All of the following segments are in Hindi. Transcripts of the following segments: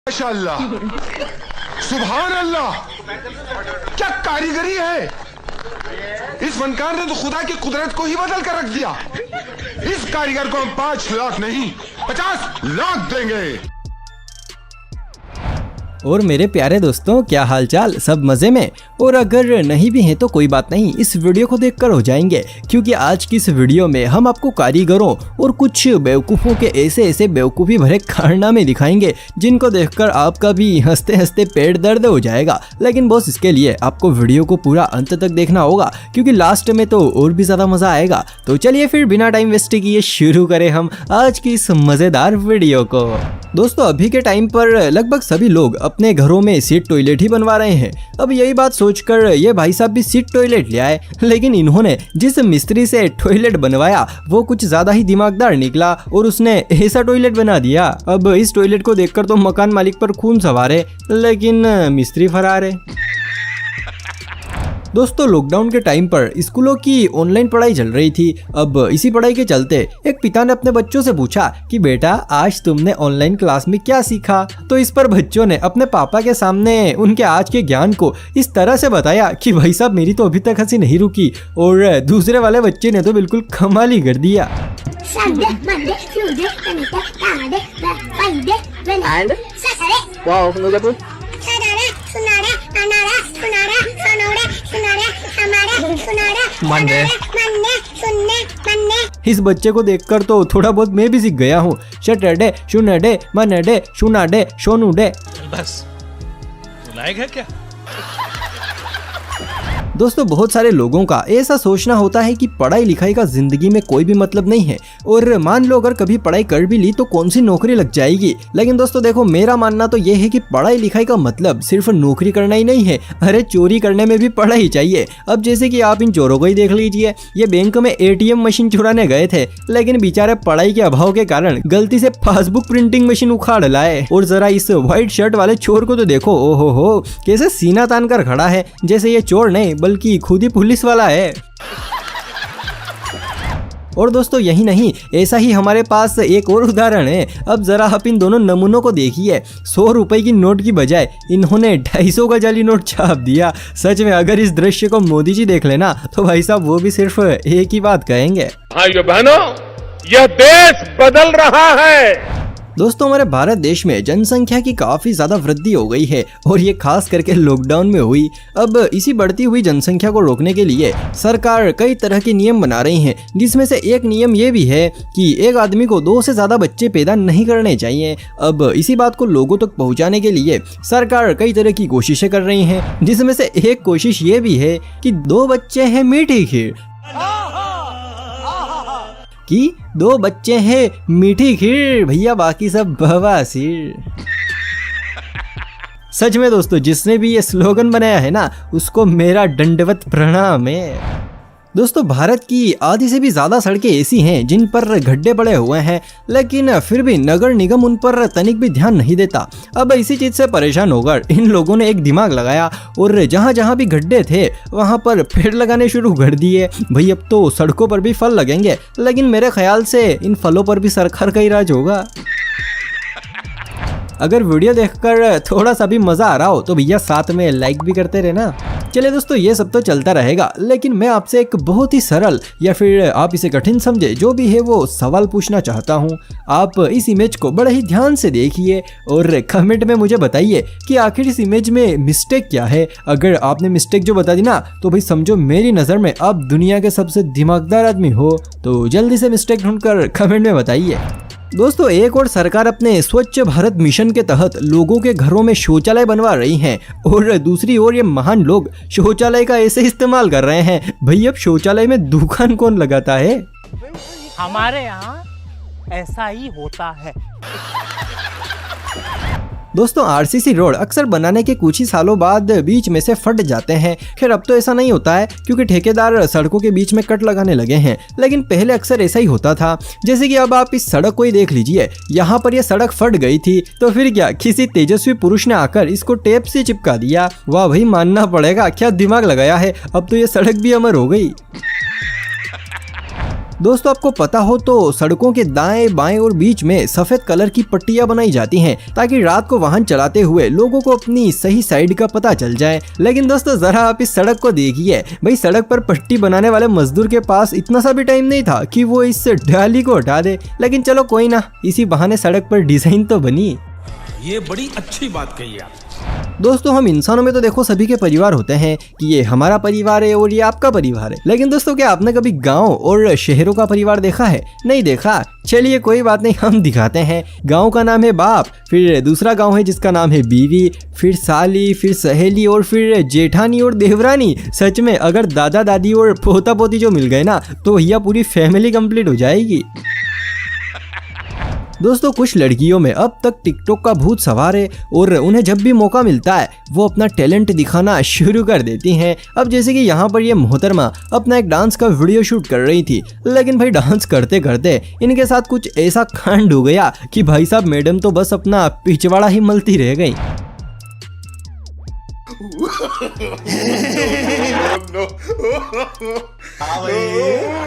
माशाअल्लाह, सुभान अल्लाह, क्या कारीगरी है। इस फनकार ने तो खुदा की कुदरत को ही बदल कर रख दिया। इस कारीगर को हम 5 लाख नहीं 50 लाख देंगे। और मेरे प्यारे दोस्तों, क्या हालचाल, सब मजे में। और अगर नहीं भी हैं तो कोई बात नहीं, इस वीडियो को देखकर हो जाएंगे, क्योंकि आज की इस वीडियो में हम आपको कारीगरों और कुछ बेवकूफ़ों के ऐसे बेवकूफ़ी भरे कारनामे दिखाएंगे जिनको देखकर आपका भी हंसते हंसते पेट दर्द हो जाएगा। लेकिन बॉस, इसके लिए आपको वीडियो को पूरा अंत तक देखना होगा, क्योंकि लास्ट में तो और भी ज़्यादा मज़ा आएगा। तो चलिए फिर बिना टाइम वेस्ट किए शुरू करें हम आज की इस मज़ेदार वीडियो को। दोस्तों, अभी के टाइम पर लगभग सभी लोग अपने घरों में सीट टॉयलेट ही बनवा रहे हैं। अब यही बात सोचकर ये भाई साहब भी सीट टॉयलेट ले आए, लेकिन इन्होंने जिस मिस्त्री से टॉयलेट बनवाया वो कुछ ज्यादा ही दिमागदार निकला और उसने ऐसा टॉयलेट बना दिया। अब इस टॉयलेट को देखकर तो मकान मालिक पर खून सवार है, लेकिन मिस्त्री फरार है। दोस्तों, लॉकडाउन के टाइम पर स्कूलों की ऑनलाइन पढ़ाई चल रही थी। अब इसी पढ़ाई के चलते एक पिता ने अपने बच्चों से पूछा कि बेटा, आज तुमने ऑनलाइन क्लास में क्या सीखा। तो इस पर बच्चों ने अपने पापा के सामने उनके आज के ज्ञान को इस तरह से बताया कि भाई साहब, मेरी तो अभी तक हंसी नहीं रुकी। और दूसरे वाले बच्चे ने तो बिल्कुल कमाल ही कर दिया। इस बच्चे को देखकर तो थोड़ा बहुत मैं भी सीख गया हूँ। शटरडे, शुनडे, मनडे, शुनाडे, शोनुडे। बस लायक है क्या? दोस्तों, बहुत सारे लोगों का ऐसा सोचना होता है कि पढ़ाई लिखाई का जिंदगी में कोई भी मतलब नहीं है, और मान लो अगर कभी पढ़ाई कर भी ली तो कौन सी नौकरी लग जाएगी। लेकिन दोस्तों देखो, मेरा मानना तो ये है कि पढ़ाई लिखाई का मतलब सिर्फ नौकरी करना ही नहीं है। अरे, चोरी करने में भी पढ़ाई चाहिए। अब जैसे कि आप इन चोरों को ही देख लीजिए, ये बैंक में ATM मशीन चुराने गए थे, लेकिन बेचारे पढ़ाई के अभाव के कारण गलती से पासबुक प्रिंटिंग मशीन उखाड़ लाए। और जरा इस व्हाइट शर्ट वाले चोर को तो देखो, ओहो हो, कैसे सीना तान कर खड़ा है, जैसे ये चोर नहीं बल्कि खुद ही पुलिस वाला है। और दोस्तों, यही नहीं, ऐसा ही हमारे पास एक और उदाहरण है। अब जरा आप इन दोनों नमूनों को देखिए। 100 रुपए की नोट की बजाय इन्होंने 250 का जाली नोट छाप दिया। सच में अगर इस दृश्य को मोदी जी देख लेना तो भाई साहब वो भी सिर्फ एक ही बात कहेंगे, भाइयों बहनों, यह देश बदल रहा है। दोस्तों, हमारे भारत देश में जनसंख्या की काफी ज्यादा वृद्धि हो गई है, और ये खास करके लॉकडाउन में हुई। अब इसी बढ़ती हुई जनसंख्या को रोकने के लिए सरकार कई तरह के नियम बना रही है, जिसमें से एक नियम ये भी है कि एक आदमी को 2 से ज्यादा बच्चे पैदा नहीं करने चाहिए। अब इसी बात को लोगों तक पहुंचाने के लिए सरकार कई तरह की कोशिशें कर रही है, जिसमें से एक कोशिश ये भी है कि 2 बच्चे हैं मीठी खीर, कि 2 बच्चे हैं मीठी खीर, भैया बाकी सब बवासीर। सच में दोस्तों, जिसने भी ये स्लोगन बनाया है ना, उसको मेरा दंडवत प्रणाम है। दोस्तों, भारत की आधी से भी ज्यादा सड़कें ऐसी हैं जिन पर गड्ढे पड़े हुए हैं, लेकिन फिर भी नगर निगम उन पर तनिक भी ध्यान नहीं देता। अब इसी चीज से परेशान होकर इन लोगों ने एक दिमाग लगाया और जहां जहां भी गड्ढे थे वहां पर पेड़ लगाने शुरू कर दिए। भाई, अब तो सड़कों पर भी फल लगेंगे, लेकिन मेरे ख्याल से इन फलों पर भी सरकार का ही राज होगा। अगर वीडियो देखकर थोड़ा सा भी मजा आ रहा हो तो भैया साथ में लाइक भी करते रहना। चलिए दोस्तों, ये सब तो चलता रहेगा, लेकिन मैं आपसे एक बहुत ही सरल या फिर आप इसे कठिन समझे, जो भी है वो सवाल पूछना चाहता हूँ। आप इस इमेज को बड़े ही ध्यान से देखिए और कमेंट में मुझे बताइए कि आखिर इस इमेज में मिस्टेक क्या है। अगर आपने मिस्टेक जो बता दी ना, तो भाई समझो मेरी नज़र में आप दुनिया के सबसे दिमागदार आदमी हो। तो जल्दी से मिस्टेक ढूंढकर कमेंट में बताइए। दोस्तों, एक और सरकार अपने स्वच्छ भारत मिशन के तहत लोगों के घरों में शौचालय बनवा रही हैं, और दूसरी ओर ये महान लोग शौचालय का ऐसे इस्तेमाल कर रहे हैं। भाई, अब शौचालय में दुकान कौन लगाता है? हमारे यहाँ ऐसा ही होता है। दोस्तों, RCC रोड अक्सर बनाने के कुछ ही सालों बाद बीच में से फट जाते हैं। खैर, अब तो ऐसा नहीं होता है, क्योंकि ठेकेदार सड़कों के बीच में कट लगाने लगे हैं, लेकिन पहले अक्सर ऐसा ही होता था। जैसे कि अब आप इस सड़क को ही देख लीजिए, यहाँ पर यह सड़क फट गई थी, तो फिर क्या, किसी तेजस्वी पुरुष ने आकर इसको टेप से चिपका दिया। वाह भाई, मानना पड़ेगा, क्या दिमाग लगाया है। अब तो ये सड़क भी अमर हो गई। दोस्तों आपको पता हो तो सड़कों के दाएं बाएं और बीच में सफेद कलर की पट्टियां बनाई जाती हैं ताकि रात को वाहन चलाते हुए लोगों को अपनी सही साइड का पता चल जाए। लेकिन दोस्तों जरा आप इस सड़क को देखिए, भाई सड़क पर पट्टी बनाने वाले मजदूर के पास इतना सा भी टाइम नहीं था कि वो इस डाली को हटा दे। लेकिन चलो कोई ना, इसी बहाने सड़क पर डिजाइन तो बनी। ये बड़ी अच्छी बात कही आप। दोस्तों हम इंसानों में तो देखो सभी के परिवार होते हैं कि ये हमारा परिवार है और ये आपका परिवार है। लेकिन दोस्तों क्या आपने कभी गांव और शहरों का परिवार देखा है? नहीं देखा? चलिए कोई बात नहीं, हम दिखाते हैं। गांव का नाम है बाप, फिर दूसरा गांव है जिसका नाम है बीवी, फिर साली, फिर सहेली और फिर जेठानी और देवरानी। सच में अगर दादा दादी और पोता पोती जो मिल गए ना तो भैया पूरी फैमिली कंप्लीट हो जाएगी। दोस्तों कुछ लड़कियों में अब तक टिकटॉक का भूत सवार है और उन्हें जब भी मौका मिलता है वो अपना टैलेंट दिखाना शुरू कर देती हैं। अब जैसे कि यहाँ पर ये मोहतरमा अपना एक डांस का वीडियो शूट कर रही थी, लेकिन भाई डांस करते करते इनके साथ कुछ ऐसा कांड हो गया कि भाई साहब मैडम तो बस अपना पिछवाड़ा ही मलती रह गई।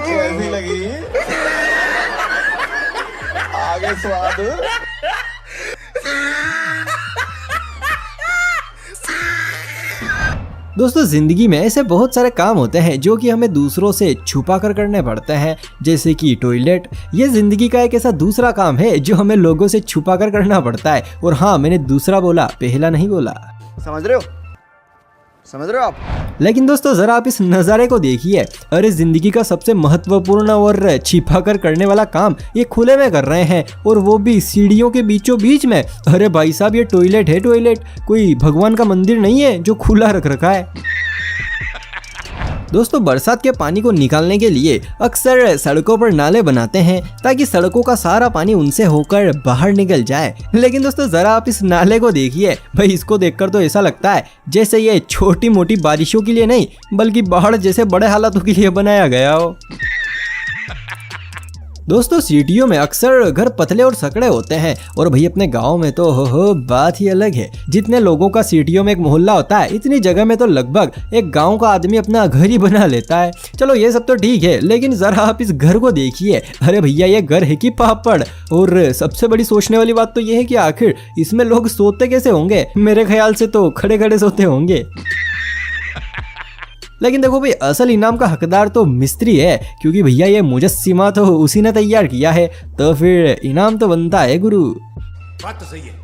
कैसी लगी? आगे स्वाद। दोस्तों जिंदगी में ऐसे बहुत सारे काम होते हैं जो कि हमें दूसरों से छुपा कर करने पड़ते हैं, जैसे कि टॉयलेट। ये जिंदगी का एक ऐसा दूसरा काम है जो हमें लोगों से छुपा कर करना पड़ता है। और हाँ, मैंने दूसरा बोला, पहला नहीं बोला। समझ रहे हो? समझ रहे हो आप? लेकिन दोस्तों जरा आप इस नज़ारे को देखिए। अरे जिंदगी का सबसे महत्वपूर्ण और छिपा कर करने वाला काम ये खुले में कर रहे हैं, और वो भी सीढ़ियों के बीचों बीच में। अरे भाई साहब ये टॉयलेट है, टॉयलेट कोई भगवान का मंदिर नहीं है जो खुला रख रखा है। दोस्तों बरसात के पानी को निकालने के लिए अक्सर सड़कों पर नाले बनाते हैं ताकि सड़कों का सारा पानी उनसे होकर बाहर निकल जाए। लेकिन दोस्तों जरा आप इस नाले को देखिए, भाई इसको देखकर तो ऐसा लगता है जैसे ये छोटी मोटी बारिशों के लिए नहीं बल्कि बाढ़ जैसे बड़े हालातों के लिए बनाया गया हो। दोस्तों सिटियों में अक्सर घर पतले और सकड़े होते हैं, और भाई अपने गांव में तो हो बात ही अलग है। जितने लोगों का सिटियों में एक मोहल्ला होता है, इतनी जगह में तो लगभग एक गांव का आदमी अपना घर ही बना लेता है। चलो ये सब तो ठीक है, लेकिन जरा आप इस घर को देखिए। अरे भैया ये घर है कि पापड़? और सबसे बड़ी सोचने वाली बात तो ये है कि आखिर इसमें लोग सोते कैसे होंगे? मेरे ख्याल से तो खड़े खड़े सोते होंगे। लेकिन देखो भाई असल इनाम का हकदार तो मिस्त्री है, क्योंकि भैया ये मुजस्सिमा तो उसी ने तैयार किया है, तो फिर इनाम तो बनता है गुरु। बात तो सही है।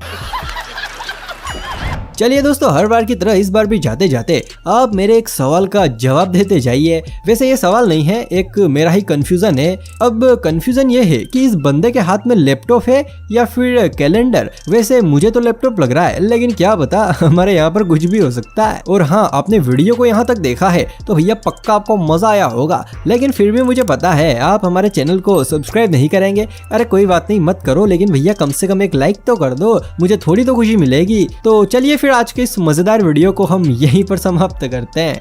चलिए दोस्तों हर बार की तरह इस बार भी जाते जाते आप मेरे एक सवाल का जवाब देते जाइए। वैसे ये सवाल नहीं है, एक मेरा ही कंफ्यूजन है। अब कंफ्यूजन ये है कि इस बंदे के हाथ में लैपटॉप है या फिर कैलेंडर। वैसे मुझे तो लैपटॉप लग रहा है, लेकिन क्या पता हमारे यहाँ पर कुछ भी हो सकता है। और हाँ, आपने वीडियो को यहाँ तक देखा है तो भैया पक्का आपको मजा आया होगा, लेकिन फिर भी मुझे पता है आप हमारे चैनल को सब्सक्राइब नहीं करेंगे। अरे कोई बात नहीं, मत करो, लेकिन भैया कम से कम एक लाइक तो कर दो, मुझे थोड़ी तो खुशी मिलेगी। तो चलिए फिर आज के इस मजेदार वीडियो को हम यहीं पर समाप्त करते हैं।